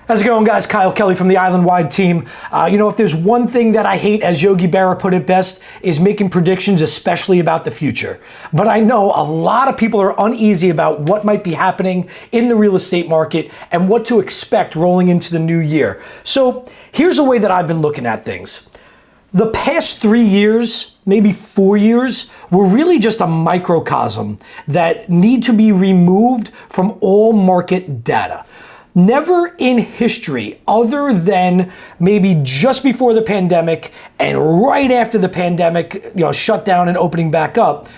How's it going, guys? Kyle Kelly from the Island Wide team. If there's one thing that I hate, as Yogi Berra put it best, is making predictions, especially about the future. But I know a lot of people are uneasy about what might be happening in the real estate market and what to expect rolling into the new year. So here's the way that I've been looking at things. The past 3 years, maybe 4 years, were really just a microcosm that need to be removed from all market data. Never in history, other than maybe just before the pandemic and right after the pandemic, shut down and opening back up,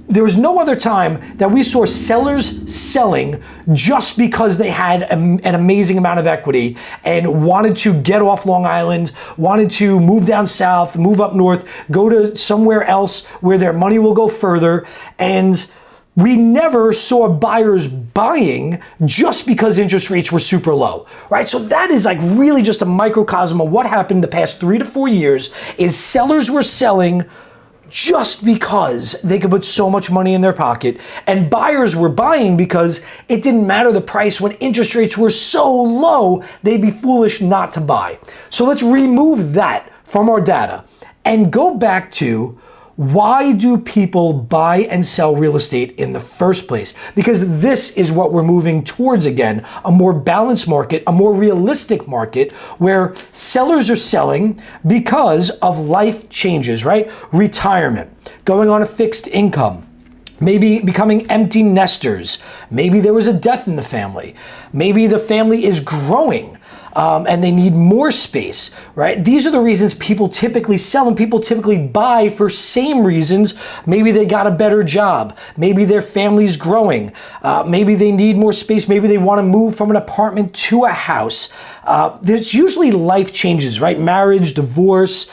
there was no other time that we saw sellers selling just because they had an amazing amount of equity and wanted to get off Long Island, wanted to move down south, move up north, go to somewhere else where their money will go further. And we never saw buyers buying just because interest rates were super low, right? So that is like really just a microcosm of what happened the past 3 to 4 years. Is sellers were selling just because they could put so much money in their pocket, and buyers were buying because it didn't matter the price. When interest rates were so low, they'd be foolish not to buy. So let's remove that from our data and go back to, why do people buy and sell real estate in the first place? Because this is what we're moving towards again, a more balanced market, a more realistic market where sellers are selling because of life changes, right? Retirement, going on a fixed income, maybe becoming empty nesters. Maybe there was a death in the family. Maybe the family is growing. And they need more space, right? These are the reasons people typically sell, and people typically buy for same reasons. Maybe they got a better job. Maybe their family's growing. Maybe they need more space. Maybe they want to move from an apartment to a house. There's usually life changes, right? Marriage, divorce,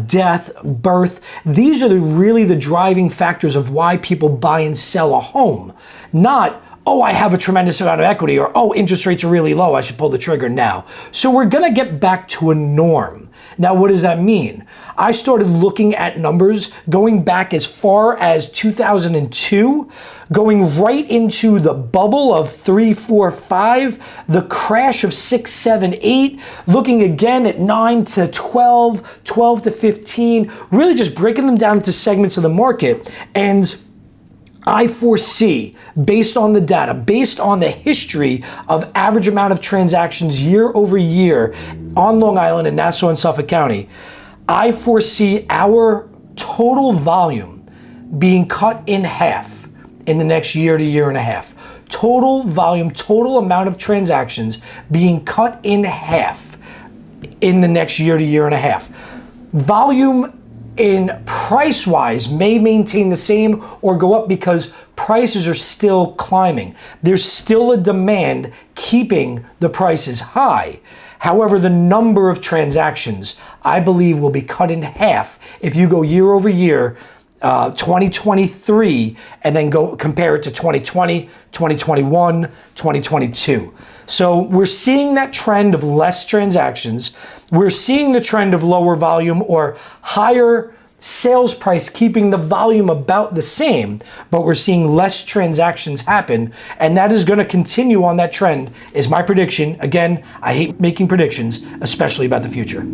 death, birth. These are really the driving factors of why people buy and sell a home. Not, oh, I have a tremendous amount of equity, or, oh, interest rates are really low, I should pull the trigger now. So we're gonna get back to a norm. Now, what does that mean? I started looking at numbers going back as far as 2002, going right into the bubble of 3, 4, 5, the crash of 6, 7, 8, looking again at 9 to 12, 12 to 15, really just breaking them down into segments of the market. And I foresee, based on the data, based on the history of average amount of transactions year over year on Long Island and Nassau and Suffolk County, I foresee our total volume being cut in half in the next year to year and a half. Total volume, total amount of transactions being cut in half in the next year to year and a half. Volume in price-wise may maintain the same or go up because prices are still climbing. There's still a demand keeping the prices high. However, the number of transactions, I believe, will be cut in half if you go year over year, 2023, and then go compare it to 2020, 2021, 2022. So we're seeing that trend of less transactions. We're seeing the trend of lower volume or higher sales price, keeping the volume about the same, but we're seeing less transactions happen, and that is going to continue on that trend, is my prediction. Again, I hate making predictions, especially about the future.